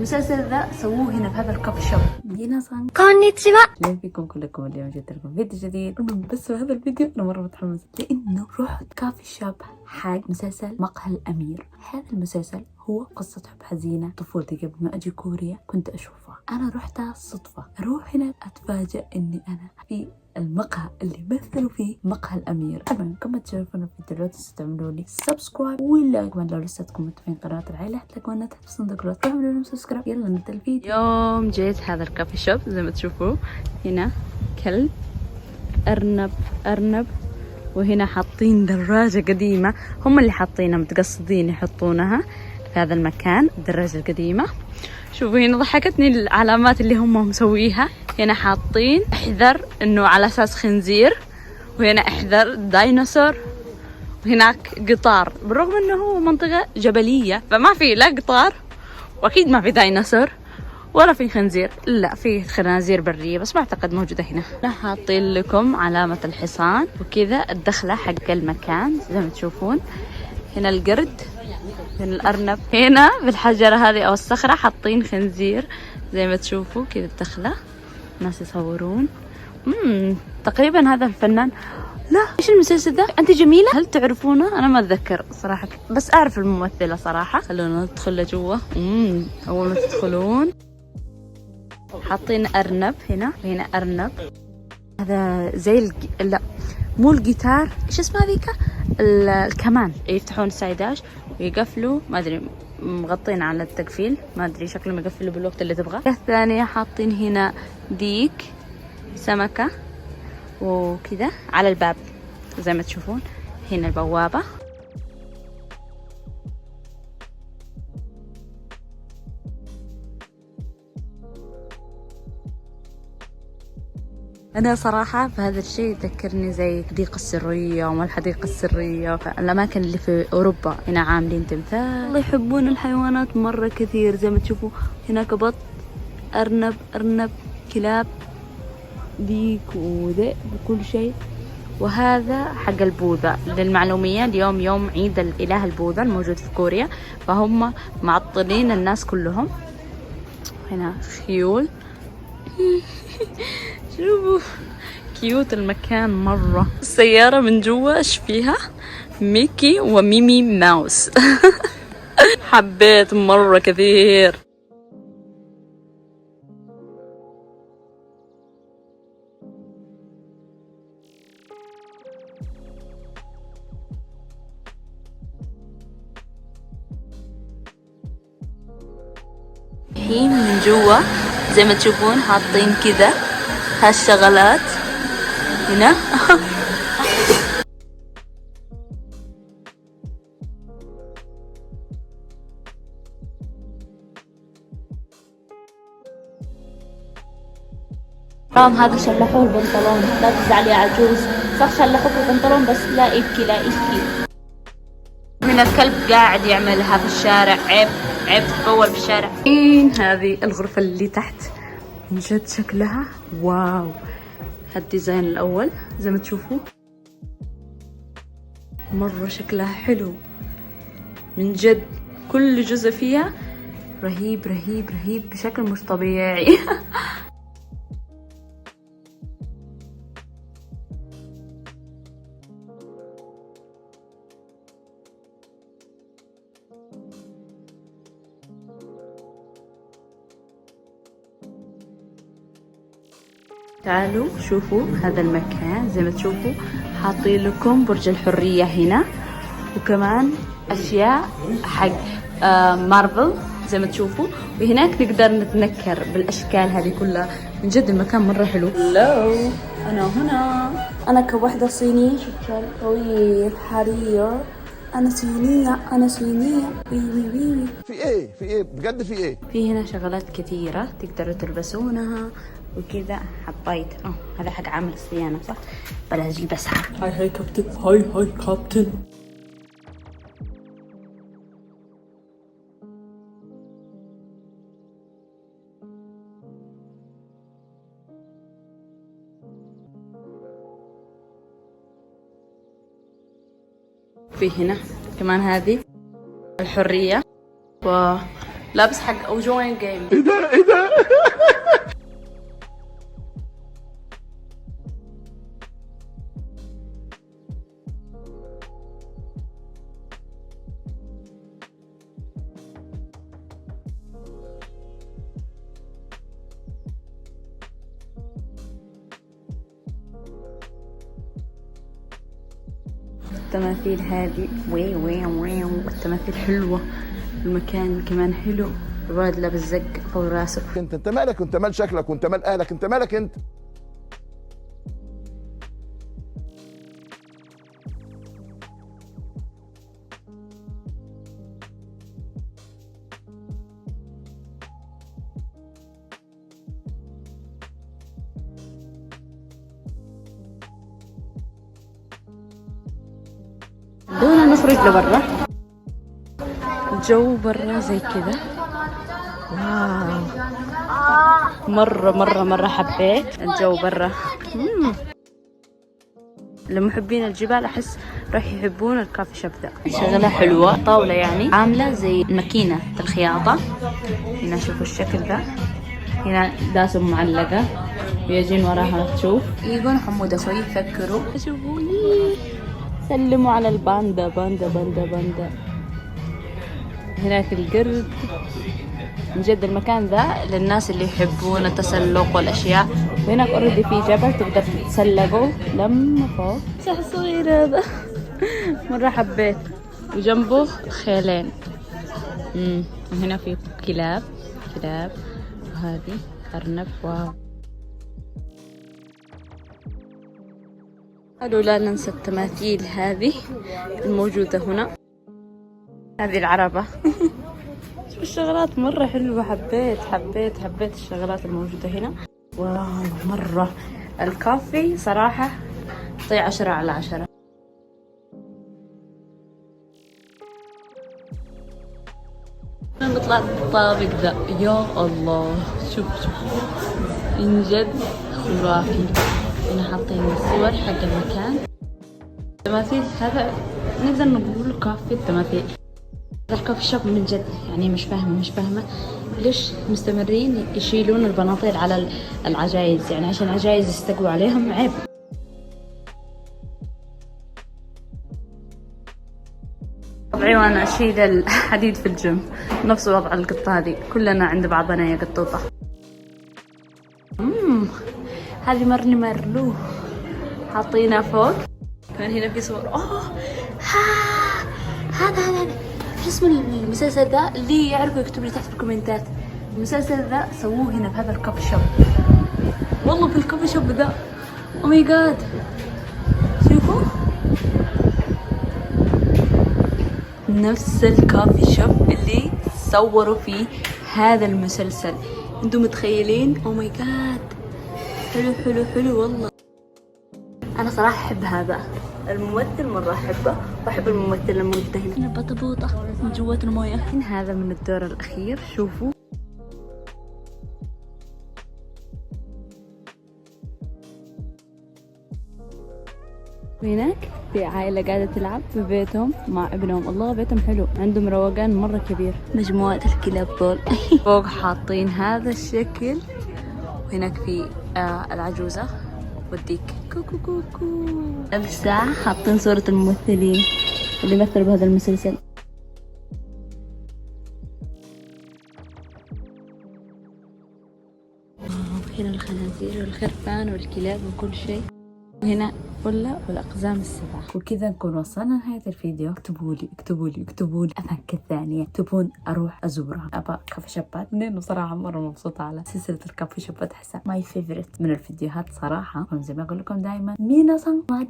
المسلسل ذا سووه هنا بهذا الكافي شوب. مينا-سان كونيتشوا. ليه فيكم كلكم اليوم جبت لكم فيديو جديد. بس هذا الفيديو انا مره متحمس لانه رحت كافي شوب حق مسلسل مقهى الامير. هذا المسلسل هو قصة حب حزينة طفولتي قبل ما اجي كوريا كنت اشوفها. انا رحتها صدفة، اروح هنا اتفاجأ اني انا في المقهى اللي مثلوا فيه مقهى الامير. طبعا كما تشوفون الفيديو لا تنسوا تعملوا لي سبسكرايب، ولا كمان لو لسه تكونوا متابعين قناه العائله تلاقونا تحت في صندوق الوصف. اعملوا لنا سبسكرايب. يلا نبدا الفيديو. يوم جيت هذا الكافي شوب زي ما تشوفوا هنا كلب ارنب وهنا حاطين دراجه قديمه، هم اللي حاطينها متقصدين يحطونها في هذا المكان الدراجه القديمه. شوفوا هنا ضحكتني العلامات اللي هم مسويها. هنا حاطين احذر انه على اساس خنزير، وهنا احذر ديناصور، وهناك قطار. بالرغم انه هو منطقة جبلية فما في لا قطار واكيد ما في ديناصور ولا في خنزير، لا في خنازير برية بس ما اعتقد موجودة هنا. لا حاطين لكم علامة الحصان وكذا الدخلة حق المكان زي ما تشوفون. هنا القرد، هنا الأرنب، هنا بالحجرة هذه أو الصخرة حاطين خنزير زي ما تشوفوا كذا الدخلة. ناس يصورون. تقريبا هذا الفنان. لا ايش المسلسل ده؟ انت جميلة؟ هل تعرفونه؟ انا ما اتذكر صراحة بس اعرف الممثلة صراحة. خلونا ندخل لجوا. اول ما تدخلون حاطين ارنب هنا، وهنا ارنب. هذا زي لا مو الجيتار، ايش اسمها ذيك؟ الكمان يفتحون الساعة 11 ويقفلوا، ما ادري مغطين على التقفيل، ما ادري شكلهم يقفلوا بالوقت اللي تبغى. الثانية حاطين هنا ديك سمكة وكذا على الباب زي ما تشوفون. هنا البوابة. أنا صراحة فهذا الشيء يذكرني زي الحديقة السرية وما الحديقة السرية، الأماكن اللي في أوروبا هنا عاملين تمثال. الله يحبون الحيوانات مرة كثير زي ما تشوفوا. هناك بط، أرنب، كلاب، ديك وذئب وكل شيء. وهذا حق البوذا. للمعلومية اليوم يوم عيد الإله البوذا الموجود في كوريا، فهم معطلين الناس كلهم. هنا خيول. شوفوا كيوت المكان مرة. السيارة من جوا ايش فيها؟ ميكي وميمي ماوس. حبيت مرة كثير. من جوا زي ما تشوفون حاطين كذا هالشغلات هنا. رام هذا شلحوه البنطلون. لا تزعل يا عجوز، صح شلحوه البنطلون بس لا يبكي لا يبكي. هنا الكلب قاعد يعملها في الشارع. عيب تتبول في الشارع. هذه الغرفة اللي تحت من جد شكلها واو. هالديزاين الأول زي ما تشوفوا مرة شكلها حلو من جد. كل جزء فيها رهيب رهيب رهيب بشكل مش طبيعي. تعالوا شوفوا هذا المكان زي ما تشوفوا حاطين لكم برج الحرية هنا، وكمان أشياء حق مارفل زي ما تشوفوا. وهناك نقدر نتنكر بالأشكال هذه كلها. من جد المكان مرة حلو. هلو أنا هنا، أنا كوحدة صينية شكل طويل حرير. أنا صينية. وي في ايه بجد في ايه؟ في هنا شغلات كثيرة تقدروا تلبسونها وكذا. حطيت هذا حق عامل الصيانة صح؟ بلا اجيب اسحب. هاي كابتن. هاي كابتن. في هنا كمان هذه الحرية، لابس حق او جوين جيم. ايه ده ايه ده؟ التماثيل هذه وي وي وي، التماثيل حلوة، المكان كمان حلو. الولد لابس زق فوق راسه. انت مالك؟ وانت مال شكلك؟ وانت مال اهلك؟ انت مالك انت؟ دونا نخرج لبرا. الجو برا زي كذا، واو، مرة حبيت الجو برا. لمحبين الجبال أحس راح يحبون الكافي شوب ذا. شغلة حلوة، طاولة يعني عاملة زي ماكينة الخياطة. هنا شوفوا الشكل ذا، هنا داسم معلقة ويجين وراها تشوف. يقولون حمودة شوي يفكروا. شوفوا سلموا على الباندا، باندا. هناك القرد. من جد المكان ذا للناس اللي يحبون التسلق والاشياء. وهناك اوريدي في جبل تقدر تتسلقوا لما فوق. صح صغير هذا. مرة حبيت. وجنبه خيلين. وهنا في كلاب وهذه أرنب. واو. قالوا لا ننسى التماثيل هذه الموجودة هنا. هذه العربة. شوف الشغلات مرة حلوة. حبيت الشغلات الموجودة هنا. واو مرة. الكافي صراحة طيع 10/10. نطلع الطابق ذا، يا الله شوف من جد خرافي. هنا حاطين الصور حق المكان. التماثيل هذا نقدر نقول كافي التماثيل. هذا الكافي شوب من جد يعني مش فاهمة ليش مستمرين يشيلون البناطيل على العجايز، يعني عشان العجايز يستقوا عليهم عيب. طبعي وانا اشيل الحديد في الجيم نفس وضع القطة هذه، كلنا عند بعضنا يا قطوطة. هذه مرلو حاطينها فوق. كمان هنا في صور. هذا شو اسم المسلسل ذا؟ اللي يعرفوا يكتب لي تحت في الكومنتات. المسلسل ذا سووه هنا بهذا الكوفي شوب. والله في الكوفي شوب ذا. او ماي جاد، شوفوا نفس الكوفي شوب اللي صوروا فيه هذا المسلسل. انتم متخيلين؟ او ماي جاد، حلو والله. انا صراحه احب هذا الممثل، مره احبه، واحب الممثل الموجود هنا. بطبوطه من جوات المويه. هذا من الدور الاخير. شوفوا هناك في عائلة قاعدة تلعب في بيتهم مع ابنهم. الله بيتهم حلو، عندهم روقان مرة كبير. مجموعة الكلاب دول. فوق حاطين هذا الشكل، وهناك في العجوزة والديك كوكو. الساعة حاطين صورة الممثلين اللي مثلوا بهذا المسلسل. هنا الخنازير والخرفان والكلاب وكل شيء. هنا والأقزام السبعة. وكذا نكون وصلنا لنهاية الفيديو. اكتبوا لي أماكن ثانية تبون أروح أزورها. أبا كافي شوبات لأنه صراحة مرة مبسوطة على سلسلة الكافي شوبات. حسها ماي فيفورت من الفيديوهات صراحة. زي ما أقول لكم دائما مينا صن ما